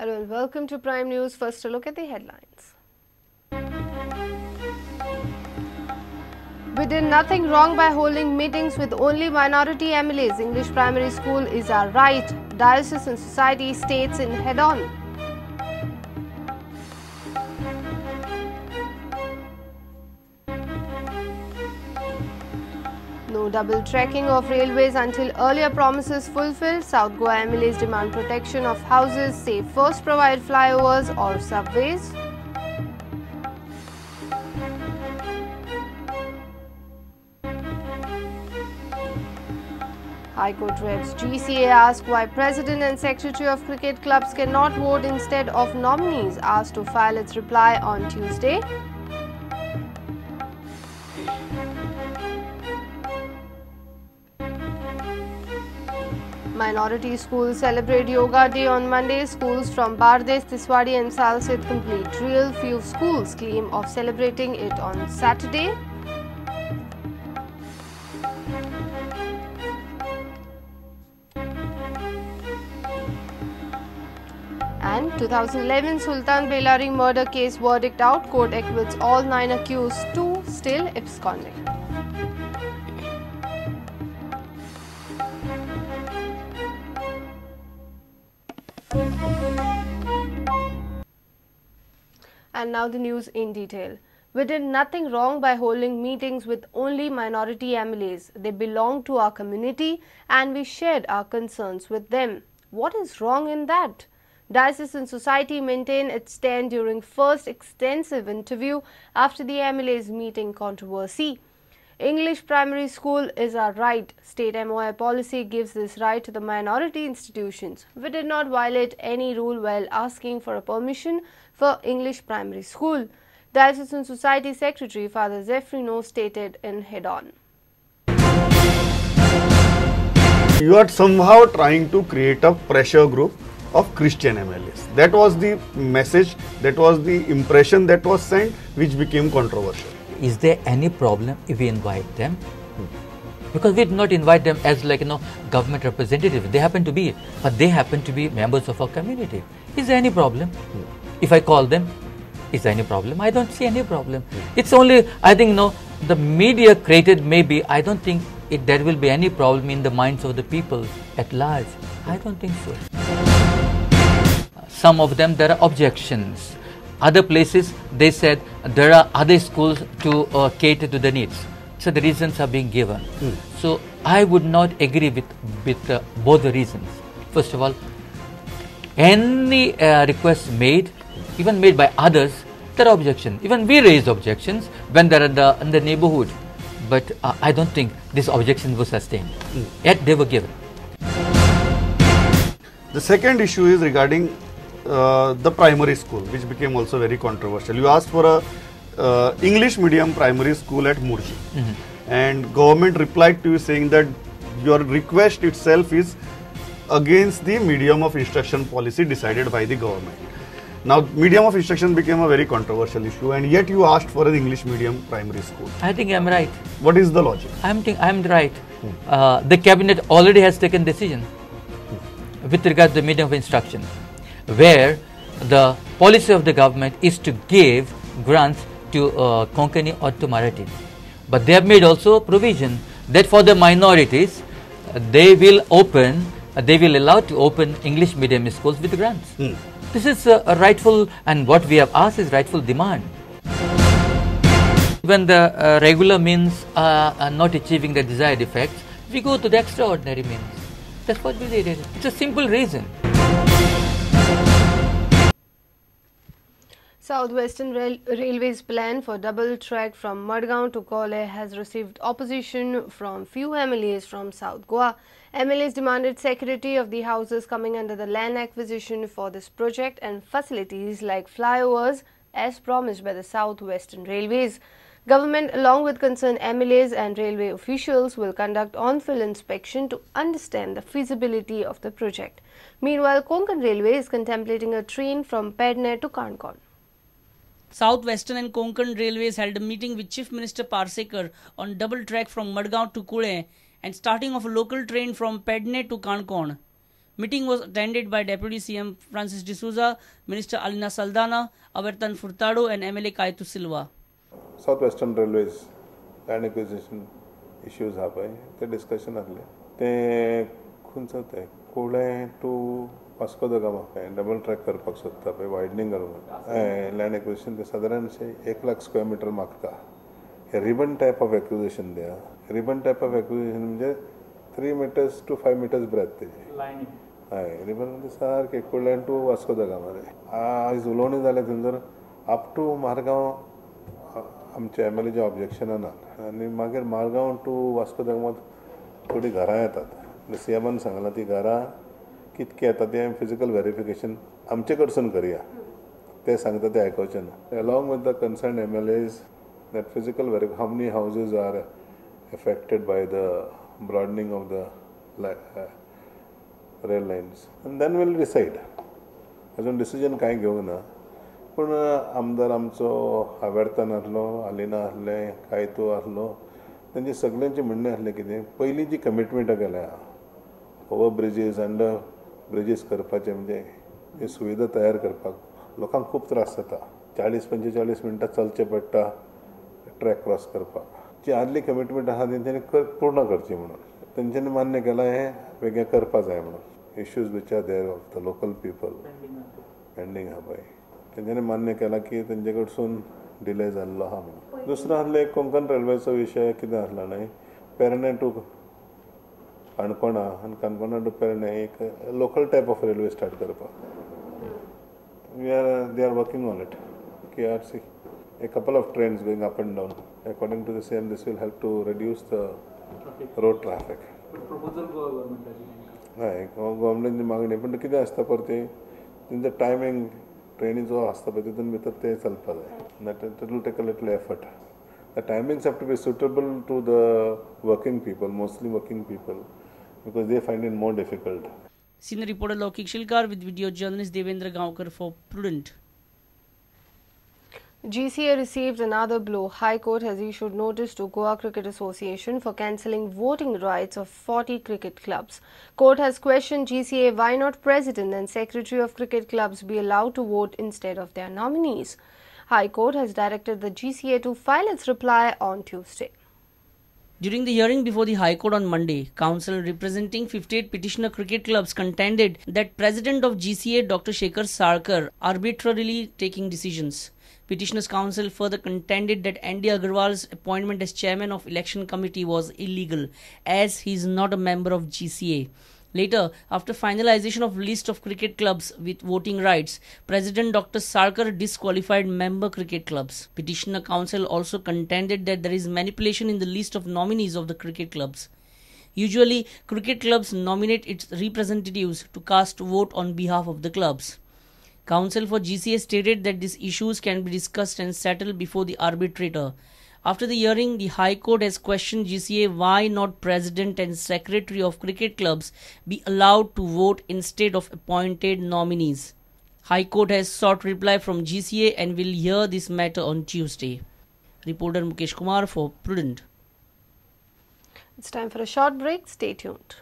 Hello and welcome to Prime News. First, a look at the headlines. We did nothing wrong by holding meetings with only minority MLAs. English primary school is our right, Diocesan Society states in head-on. No double tracking of railways until earlier promises fulfilled. South Goa MLAs demand protection of houses, say first provide flyovers or subways. High Court reps GCA ask why President and Secretary of Cricket Clubs cannot vote instead of nominees, asked to file its reply on Tuesday. Minority schools celebrate Yoga Day on Monday. Schools from Bardesh, Tiswadi and Salsit complete drill. Few schools claim of celebrating it on Saturday. And 2011 Sultan Belari murder case verdict out. Court acquits all 9 accused, 2 still absconding. And now the news in detail. We did nothing wrong by holding meetings with only minority MLAs. They belong to our community and we shared our concerns with them. What is wrong in that? Diocesan Society maintained its stand during first extensive interview after the MLAs meeting controversy. English primary school is our right. State MOI policy gives this right to the minority institutions. We did not violate any rule while asking for a permission for English primary school. Diocesan Society Secretary Father Zeffrino stated in head-on. You are somehow trying to create a pressure group of Christian MLAs. That was the message, that was the impression that was sent, which became controversial. Is there any problem if we invite them? Because we did not invite them as government representatives. They happen to be, but they happen to be members of our community. Is there any problem? If I call them, is there any problem? I don't see any problem. It's only, I think, the media created maybe, I don't think there will be any problem in the minds of the people at large. I don't think so. Some of them, there are objections. Other places, they said there are other schools to cater to the needs. So the reasons are being given. So I would not agree with both the reasons. First of all, any request made, even made by others, there are objections. Even we raised objections when they are in the neighborhood. But I don't think these objections were sustained. Yet they were given. The second issue is regarding the primary school, which became also very controversial. You asked for a English medium primary school at Murji, and government replied to you saying that your request itself is against the medium of instruction policy decided by the government. Now, medium of instruction became a very controversial issue, and yet you asked for an English medium primary school. I think I'm right. What is the logic? I'm right. The cabinet already has taken decision with regard to the medium of instruction, where the policy of the government is to give grants to Konkani or to Marathi. But they have made also provision that for the minorities, they will allow to open English medium schools with grants. This is a rightful, and what we have asked is rightful demand. When the regular means are not achieving the desired effects, we go to the extraordinary means. That's what we did. It's a simple reason. Southwestern Railway's plan for double track from Madgaon to Kole has received opposition from few MLAs from South Goa. MLAs demanded security of the houses coming under the land acquisition for this project and facilities like flyovers as promised by the Southwestern Railways. Government, along with concerned MLAs and railway officials, will conduct on-field inspection to understand the feasibility of the project. Meanwhile, Konkan Railway is contemplating a train from Pedne to Kankan. Southwestern and Konkan Railways held a meeting with Chief Minister Parsekar on double track from Madgaon to Kule and starting of a local train from Pedne to Kankan. Meeting was attended by Deputy CM Francis D'Souza, Minister Alina Saldana, Abertan Furtado and MLA Kaitu Silva. Southwestern Railways land acquisition issues ha pai te discussion ahle te khuncha te kole to Vasco da Gama double track करपाक सोदता पळय widening करून land acquisition ते साधारणशे 1 lakh square metre मागता हे ribbon type of acquisition दिया ribbon type of acquisition म्हणजे 3 meters to 5 meters breath तेजी हय रिबन म्हणजे सारके कुर्ल्यान टू वास्को दा गामा आज उलोवणी जाले थंयसर अप टू मारगांव आमचे MLA ऑब्जेक्शनान आनी मागीर मारगांव टू वास्को दा गामा थोडी घरां येतात सीएमान सांगलां ती घरां कितके येता ते फिजिकल व्हेरिफिकेशन आमचे कडसून करया ते सांगता ते आयकोवचे ना along with the concern MLAs that physical how many houses are affected by the broadening of the rail lines and then we'll decide अजून डिसिजन कांय घेवंक ना पूण आमदार आमचो आवेर्तान आहलो आलिना आहले कायतो आहलो तेंचे सगळ्यांचे म्हणणें आहलें कितें पयलीं जी कमिटमेंट केल्या ओवर ब्रिजीस अंडर ब्रिजीस करपाचे म्हणजे ही सुविधा तयार करपाक लोकांक खूब त्रास जाता 40-45 मिनटां चलचें पडटा ट्रॅक क्रॉस करपाक जी आदली कमिटमेंट आहा तेंच्यांनी पूर्ण करची म्हणून तेंच्यांनी मान्य केलां हें वेगळें करपा जाय म्हणून issues which are there of the local people pending आहा पळय तेंच्यांनी मान्य केलां की तेंचे कडसून डिले जाल्लो आहा म्हणून दुसरो आहलो कोंकण रेल्वेचो विशय कितें आहलो न्हय पेरणे टू काणकोणा आनी काणकोणा टू पेरणे एक local type of railway start करपाक they are working on it KRC a couple of trains going up and down. According to the same, this will help to reduce the road traffic. Proposal government हय गव्हर्मेंटाची मागणी पण कितें आसता पर ते तेंचो timing trainee जो आसता पळय तितून भितर ते चलपा जाय that will take a little effort. The timings have to be suitable to the working people, mostly working people, because they find it more difficult. Senior reporter Laukik Shilkar with video journalist Devendra Gaonkar for Prudent. GCA received another blow. High Court has issued notice to Goa Cricket Association for cancelling voting rights of 40 cricket clubs. Court has questioned GCA why not President and Secretary of cricket clubs be allowed to vote instead of their nominees. High Court has directed the GCA to file its reply on Tuesday. During the hearing before the High Court on Monday, counsel representing 58 petitioner cricket clubs contended that President of GCA Dr. Shekhar Sarkar arbitrarily taking decisions. Petitioners' counsel further contended that Andy Agarwal's appointment as chairman of election committee was illegal as he is not a member of GCA. Later, after finalization of list of cricket clubs with voting rights, President Dr. Sarkar disqualified member cricket clubs. Petitioner counsel also contended that there is manipulation in the list of nominees of the cricket clubs. Usually, cricket clubs nominate its representatives to cast vote on behalf of the clubs. Counsel for GCA stated that these issues can be discussed and settled before the arbitrator. After the hearing, the High Court has questioned GCA why not President and Secretary of cricket clubs be allowed to vote instead of appointed nominees. High Court has sought reply from GCA and will hear this matter on Tuesday. Reporter Mukesh Kumar for Prudent. It's time for a short break. Stay tuned.